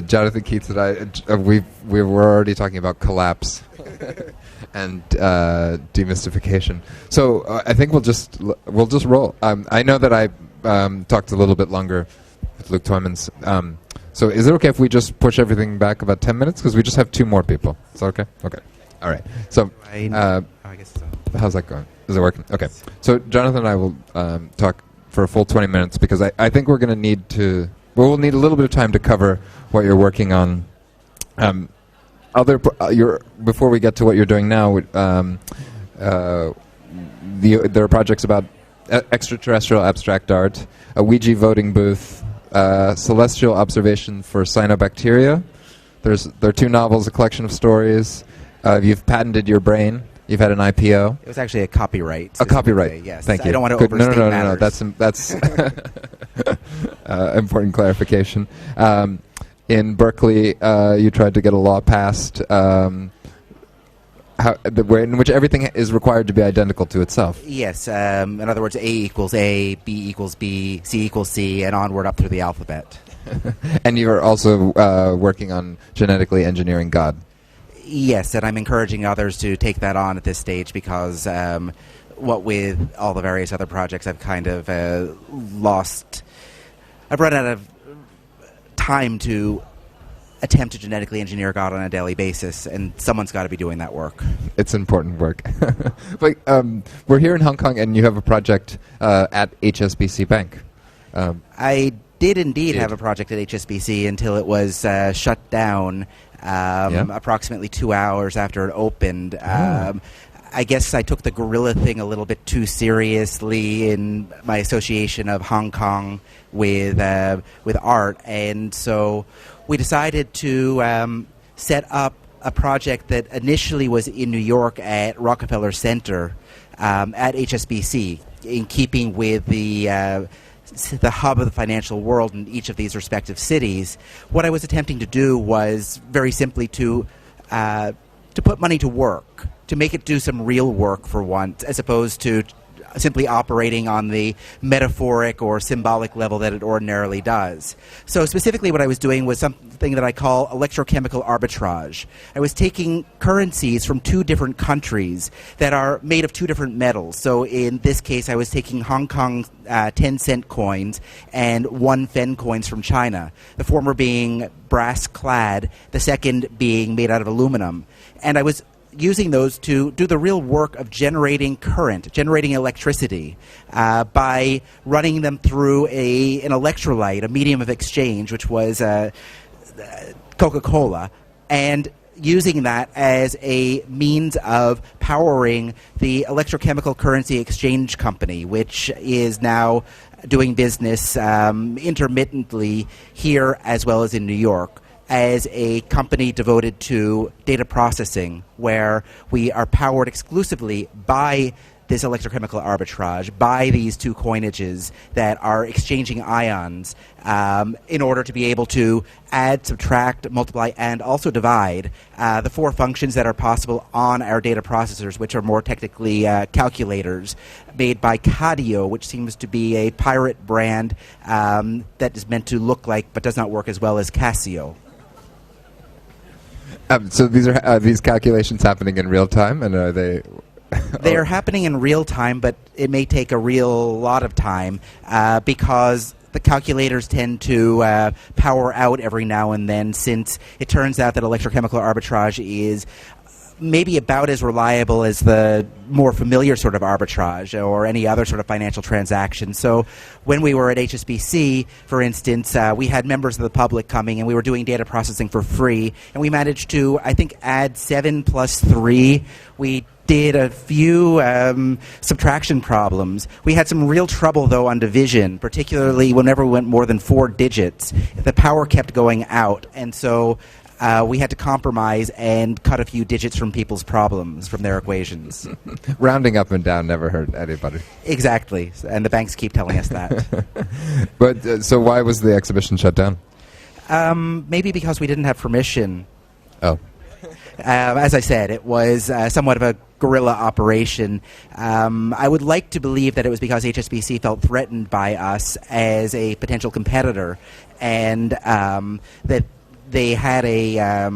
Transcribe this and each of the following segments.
Jonathan Keats and I, we were already talking about collapse and demystification. So I think we'll just roll. I know that I talked a little bit longer with Luke Toymans. So is it okay if we just push everything back about 10 minutes? Because we just have 2 more people. Is that okay? Okay. All right. So I guess so. How's that going? Is it working? Okay. So Jonathan and I will talk for a full 20 minutes because I think we're going to need to... We'll need a little bit of time to cover what you're working on. Before we get to what you're doing now, there are projects about extraterrestrial abstract art, a Ouija voting booth, celestial observation for cyanobacteria. There are 2 novels, a collection of stories. You've patented your brain. You've had an IPO. It was actually a copyright. A copyright. Yes. Thank you. I don't want to overstate matters. No. That's important clarification. In Berkeley, you tried to get a law passed in which everything is required to be identical to itself. Yes. In other words, A equals A, B equals B, C equals C, and onward up through the alphabet. And you are also working on genetically engineering God. Yes, and I'm encouraging others to take that on at this stage because what with all the various other projects, I've kind of I've run out of time to attempt to genetically engineer God on a daily basis, and someone's got to be doing that work. It's important work. But we're here in Hong Kong, and you have a project at HSBC Bank. I did indeed have a project at HSBC until it was shut down approximately 2 hours after it opened. I guess I took the Guerrilla thing a little bit too seriously in my association of Hong Kong with art, and so we decided to set up a project that initially was in New York at Rockefeller Center at HSBC, in keeping with the hub of the financial world in each of these respective cities. What I was attempting to do was very simply to put money to work, to make it do some real work for once, as opposed to simply operating on the metaphoric or symbolic level that it ordinarily does. So specifically what I was doing was something that I call electrochemical arbitrage. I was taking currencies from 2 different countries that are made of 2 different metals. So in this case, I was taking Hong Kong 10-cent coins and 1 Fen coins from China, the former being brass-clad, the second being made out of aluminum. And I was using those to do the real work of generating current, generating electricity, by running them through an electrolyte, a medium of exchange, which was CocaCola, and using that as a means of powering the electrochemical currency exchange company, which is now doing business intermittently here as well as in New York, as a company devoted to data processing, where we are powered exclusively by this electrochemical arbitrage, by these 2 coinages that are exchanging ions in order to be able to add, subtract, multiply, and also divide the 4 functions that are possible on our data processors, which are more technically calculators made by Cadio, which seems to be a pirate brand that is meant to look like but does not work as well as Casio. So these are these calculations happening in real time, and are they? They are happening in real time, but it may take a real lot of time because the calculators tend to power out every now and then, since it turns out that electrochemical arbitrage is maybe about as reliable as the more familiar sort of arbitrage or any other sort of financial transaction. So when we were at HSBC, for instance, we had members of the public coming, and we were doing data processing for free, and we managed to, I think, add 7 plus 3. We did a few subtraction problems. We had some real trouble, though, on division, particularly whenever we went more than 4 digits. The power kept going out, and so we had to compromise and cut a few digits from people's problems, from their equations. Rounding up and down never hurt anybody. Exactly, and the banks keep telling us that. But so why was the exhibition shut down? Maybe because we didn't have permission. Oh. As I said, it was somewhat of a guerrilla operation. I would like to believe that it was because HSBC felt threatened by us as a potential competitor, and that they had a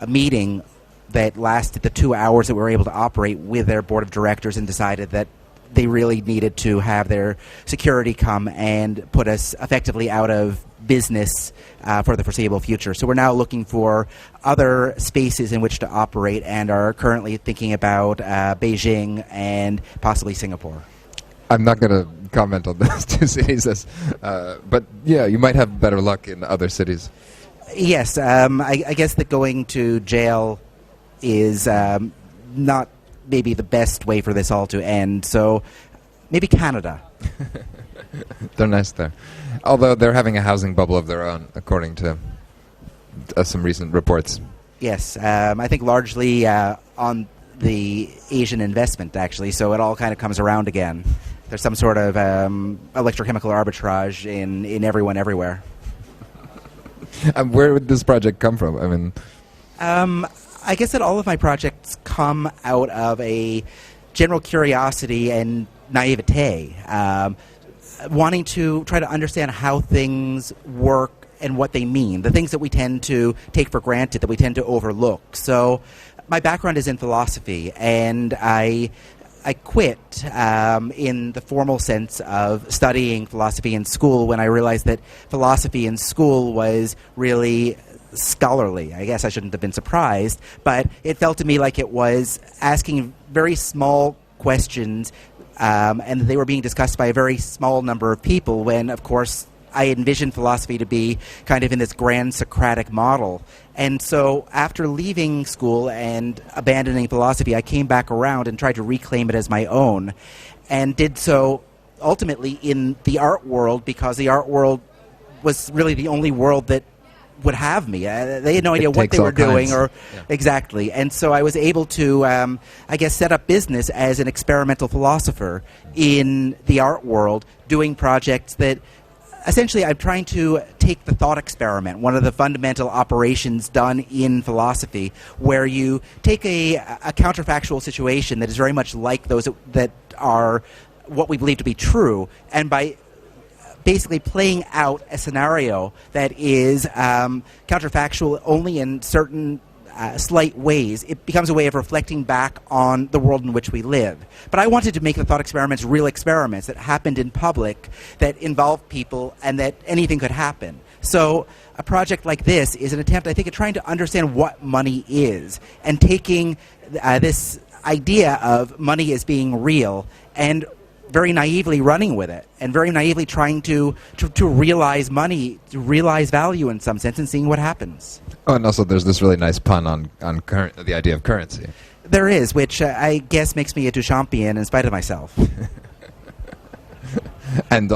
meeting that lasted the 2 hours that we were able to operate with their board of directors, and decided that they really needed to have their security come and put us effectively out of business for the foreseeable future. So we're now looking for other spaces in which to operate, and are currently thinking about Beijing and possibly Singapore. I'm not going to comment on those two cities, but yeah, you might have better luck in other cities. Yes, I guess that going to jail is not maybe the best way for this all to end. So maybe Canada. They're nice there. Although they're having a housing bubble of their own, according to some recent reports. Yes, I think largely on the Asian investment, actually. So it all kind of comes around again. There's some sort of electrochemical arbitrage in everyone everywhere. Where would this project come from? I mean... I guess that all of my projects come out of a general curiosity and naivete, wanting to try to understand how things work and what they mean, the things that we tend to take for granted, that we tend to overlook. So my background is in philosophy, and I quit in the formal sense of studying philosophy in school when I realized that philosophy in school was really scholarly. I guess I shouldn't have been surprised, but it felt to me like it was asking very small questions, and they were being discussed by a very small number of people, when, of course, I envisioned philosophy to be kind of in this grand Socratic model. And so after leaving school and abandoning philosophy, I came back around and tried to reclaim it as my own, and did so ultimately in the art world, because the art world was really the only world that would have me. They had no idea what they were doing, or exactly. And so I was able to, I guess, set up business as an experimental philosopher in the art world, doing projects that essentially I'm trying to take the thought experiment, one of the fundamental operations done in philosophy, where you take a counterfactual situation that is very much like those that are what we believe to be true, and by basically playing out a scenario that is counterfactual only in certain slight ways, it becomes a way of reflecting back on the world in which we live. But I wanted to make the thought experiments real experiments that happened in public, that involved people, and that anything could happen. So a project like this is an attempt, I think, at trying to understand what money is, and taking this idea of money as being real and very naively running with it, and very naively trying to realize money, to realize value in some sense, and seeing what happens. Oh, and also there's this really nice pun on the idea of currency. There is, which I guess makes me a Duchampian in spite of myself. And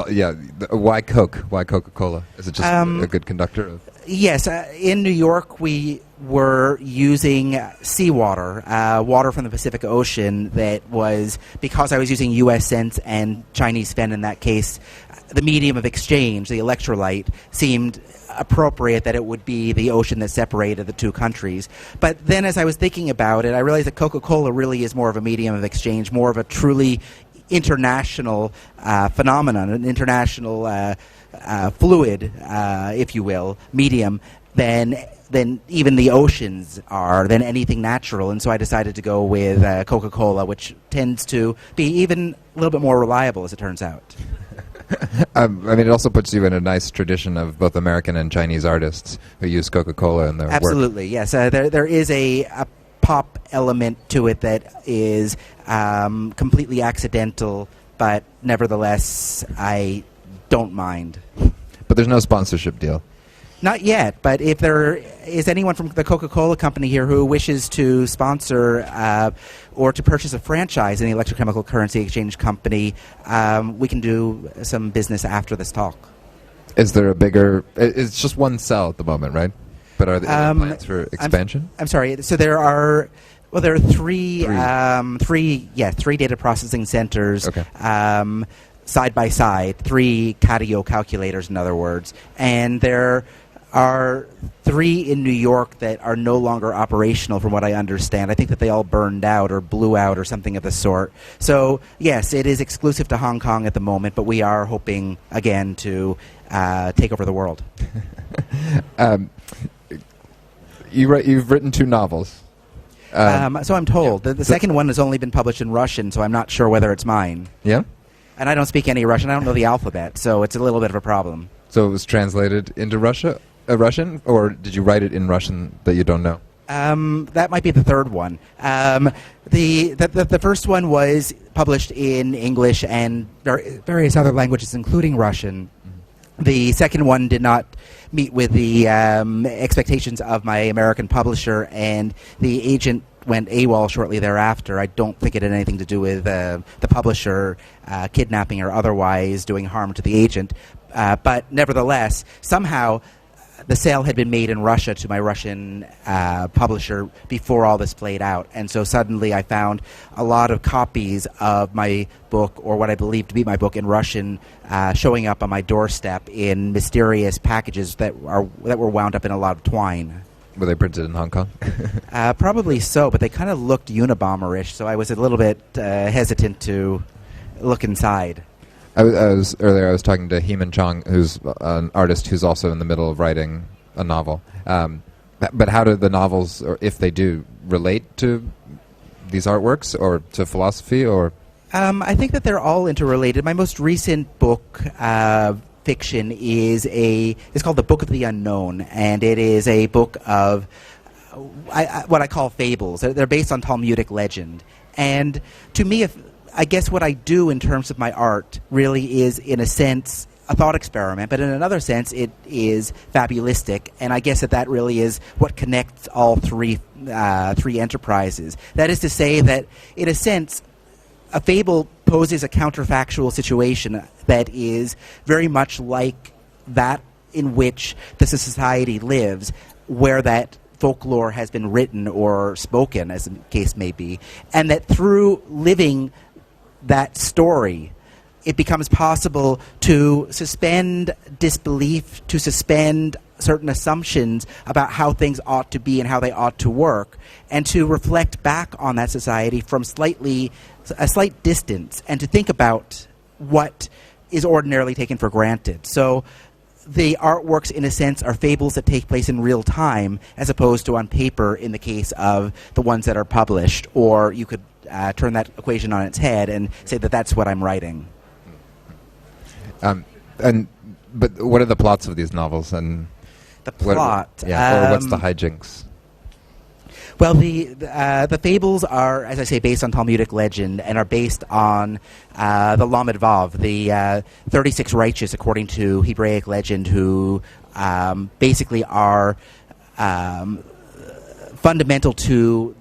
why Coke? Why CocaCola? Is it just a good conductor? Yes, in New York we were using seawater, water from the Pacific Ocean that was, because I was using U.S. cents and Chinese yuan in that case, the medium of exchange, the electrolyte, seemed appropriate that it would be the ocean that separated the two countries. But then as I was thinking about it, I realized that Coca-Cola really is more of a medium of exchange, more of a truly international phenomenon, an international fluid, if you will, medium, than even the oceans are, than anything natural. And so I decided to go with Coca-Cola, which tends to be even a little bit more reliable, as it turns out. I mean, it also puts you in a nice tradition of both American and Chinese artists who use Coca-Cola in their work. Absolutely, yes. There is a pop element to it that is completely accidental, but nevertheless, I don't mind. But there's no sponsorship deal. Not yet, but if there is anyone from the Coca-Cola company here who wishes to sponsor or to purchase a franchise in the electrochemical currency exchange company, we can do some business after this talk. Is there a bigger... It's just one cell at the moment, right? But are there plans for expansion? I'm sorry. So there are... Well, there are three data processing centers. Okay. Side by side, 3 Cadio calculators, in other words, and there are 3 in New York that are no longer operational, from what I understand. I think that they all burned out or blew out or something of the sort. So, yes, it is exclusive to Hong Kong at the moment, but we are hoping, again, to take over the world. you've written 2 novels. So I'm told. The second one has only been published in Russian, so I'm not sure whether it's mine. Yeah? And I don't speak any Russian. I don't know the alphabet, so it's a little bit of a problem. So it was translated into Russian, or did you write it in Russian that you don't know? That might be the third one. The first one was published in English and various other languages, including Russian. The second one did not meet with the expectations of my American publisher, and the agent went AWOL shortly thereafter. I don't think it had anything to do with the publisher kidnapping or otherwise doing harm to the agent. But nevertheless, somehow the sale had been made in Russia to my Russian publisher before all this played out. And so suddenly I found a lot of copies of my book, or what I believe to be my book in Russian, showing up on my doorstep in mysterious packages that were wound up in a lot of twine. Were they printed in Hong Kong? Probably so, but they kind of looked Unabomber-ish, so I was a little bit hesitant to look inside. I was talking to Heeman Chong, who's an artist who's also in the middle of writing a novel. But how do the novels, or if they do, relate to these artworks or to philosophy? Or I think that they're all interrelated. My most recent book, fiction, is called The Book of the Unknown, and it is a book of what I call fables. They're based on Talmudic legend. And to me, I guess what I do in terms of my art really is, in a sense, a thought experiment, but in another sense, it is fabulistic, and I guess that really is what connects all three enterprises. That is to say that, in a sense, a fable poses a counterfactual situation that is very much like that in which the society lives, where that folklore has been written or spoken, as the case may be, and that through living that story, it becomes possible to suspend disbelief, to suspend certain assumptions about how things ought to be and how they ought to work, and to reflect back on that society from a slight distance, and to think about what is ordinarily taken for granted. So the artworks, in a sense, are fables that take place in real time, as opposed to on paper in the case of the ones that are published. Or you could turn that equation on its head and say that that's what I'm writing. But what are the plots of these novels? And the plot? Or what's the hijinks? Well, the fables are, as I say, based on Talmudic legend, and are based on the Lamed Vav, the 36 righteous, according to Hebraic legend, who basically are fundamental to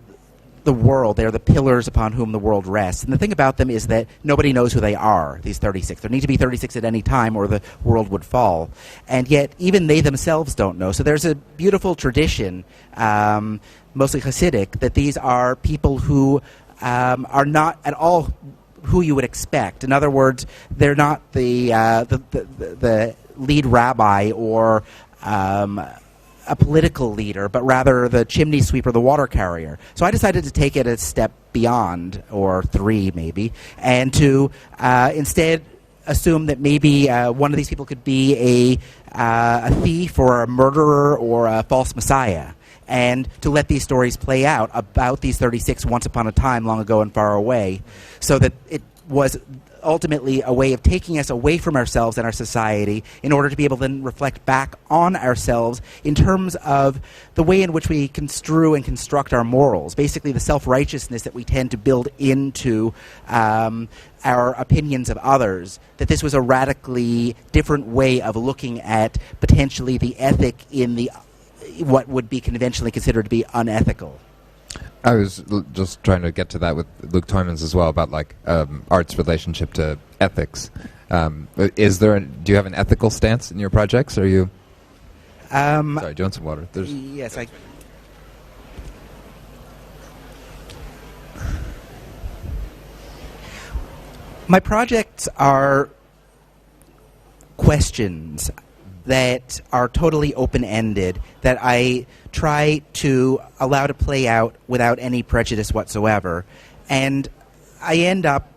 the world. They're the pillars upon whom the world rests. And the thing about them is that nobody knows who they are, these 36. There need to be 36 at any time, or the world would fall. And yet, even they themselves don't know. So there's a beautiful tradition, mostly Hasidic, that these are people who are not at all who you would expect. In other words, they're not the lead rabbi or a political leader, but rather the chimney sweeper, the water carrier. So I decided to take it a step beyond, or 3 maybe, and to instead assume that maybe one of these people could be a thief or a murderer or a false messiah, and to let these stories play out about these 36 once upon a time, long ago and far away, so that it was ultimately a way of taking us away from ourselves and our society in order to be able to then reflect back on ourselves in terms of the way in which we construe and construct our morals, basically the self-righteousness that we tend to build into our opinions of others, that this was a radically different way of looking at potentially the ethic in the what would be conventionally considered to be unethical. I was just trying to get to that with Luke Toymans as well, about like art's relationship to ethics. Do you have an ethical stance in your projects? Or are you? Sorry, do you want some water? Yes, My projects are questions that are totally open-ended, that I try to allow to play out without any prejudice whatsoever. And I end up,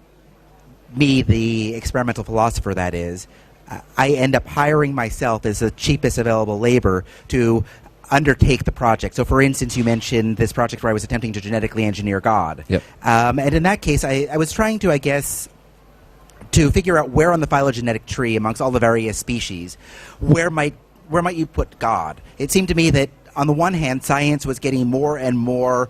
me, the experimental philosopher that is, I end up hiring myself as the cheapest available labor to undertake the project. So, for instance, you mentioned this project where I was attempting to genetically engineer God. Yep. And in that case, I was trying to, I guess, to figure out where on the phylogenetic tree, amongst all the various species, where might you put God? It seemed to me that, on the one hand, science was getting more and more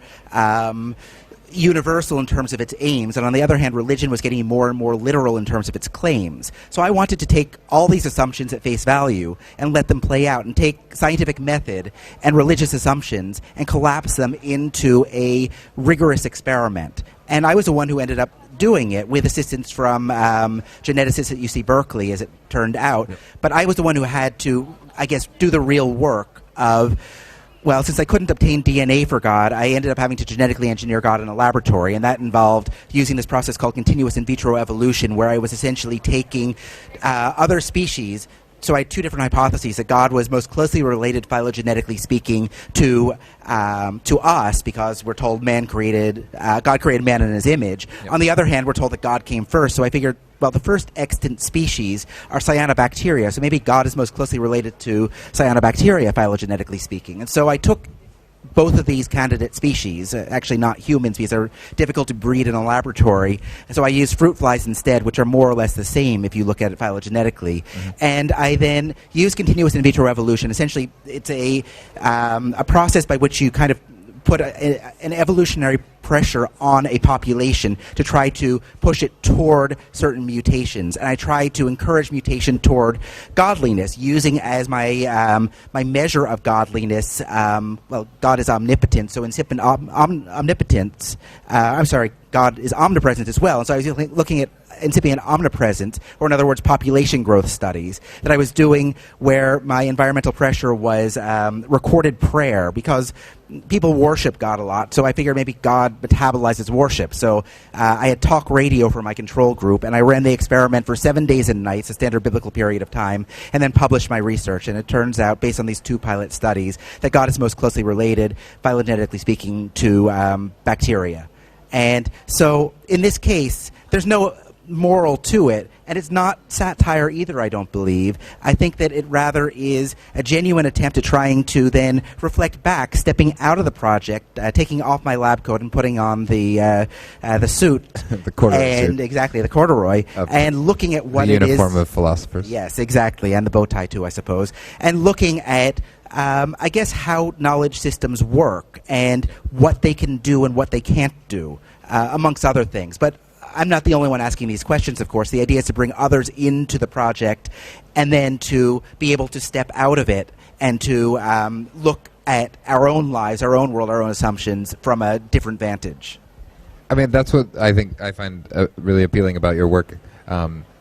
universal in terms of its aims, and on the other hand, religion was getting more and more literal in terms of its claims. So I wanted to take all these assumptions at face value and let them play out, and take scientific method and religious assumptions and collapse them into a rigorous experiment. And I was the one who ended up doing it with assistance from geneticists at UC Berkeley, as it turned out. Yep. But I was the one who had to, I guess, do the real work of, well, since I couldn't obtain DNA for God, I ended up having to genetically engineer God in a laboratory, and that involved using this process called continuous in vitro evolution, where I was essentially taking other species. So I had two different hypotheses: that God was most closely related, phylogenetically speaking, to us, because we're told God created man in His image. Yep. On the other hand, we're told that God came first. So I figured, well, the first extant species are cyanobacteria, so maybe God is most closely related to cyanobacteria, phylogenetically speaking. And so I took both of these candidate species, actually not humans because they're difficult to breed in a laboratory, and so I used fruit flies instead, which are more or less the same if you look at it phylogenetically. Mm-hmm. And I then used continuous in vitro evolution. Essentially, it's a process by which you kind of put an evolutionary pressure on a population to try to push it toward certain mutations. And I try to encourage mutation toward godliness, using as my my measure of godliness, well, God is omnipotent, so incipient omnipotence, God is omnipresent as well. And so I was looking at incipient omnipresence, or in other words, population growth studies that I was doing, where my environmental pressure was recorded prayer, because people worship God a lot. So I figured maybe God metabolizes worship. So I had talk radio for my control group, and I ran the experiment for 7 days and nights, a standard biblical period of time, and then published my research. And it turns out, based on these two pilot studies, that God is most closely related, phylogenetically speaking, to bacteria. And so in this case, there's no moral to it, and it's not satire either, I don't believe. I think that it rather is a genuine attempt at trying to then reflect back, stepping out of the project, taking off my lab coat and putting on the suit, the corduroy suit. Exactly, the corduroy, and looking at what the it is. The uniform of philosophers. Yes, exactly, and the bow tie too, I suppose, and looking at I guess how knowledge systems work and what they can do and what they can't do, amongst other things. But I'm not the only one asking these questions, of course. The idea is to bring others into the project and then to be able to step out of it and to look at our own lives, our own world, our own assumptions from a different vantage. I mean, that's what I find really appealing about your work,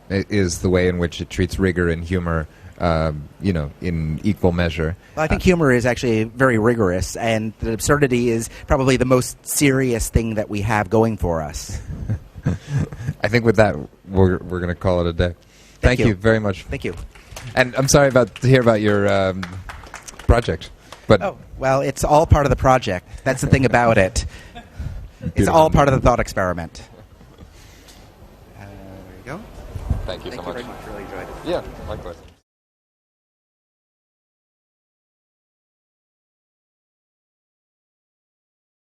is the way in which it treats rigor and humor, in equal measure. Well, I think humor is actually very rigorous, and the absurdity is probably the most serious thing that we have going for us. I think with that, we're going to call it a day. Thank you very much. Thank you. And I'm sorry to hear about your project. But well, it's all part of the project. That's the thing about it. It's all part of the thought experiment. There you go. Thank you so much. Thank you very much. Really enjoyed it. Yeah, likewise.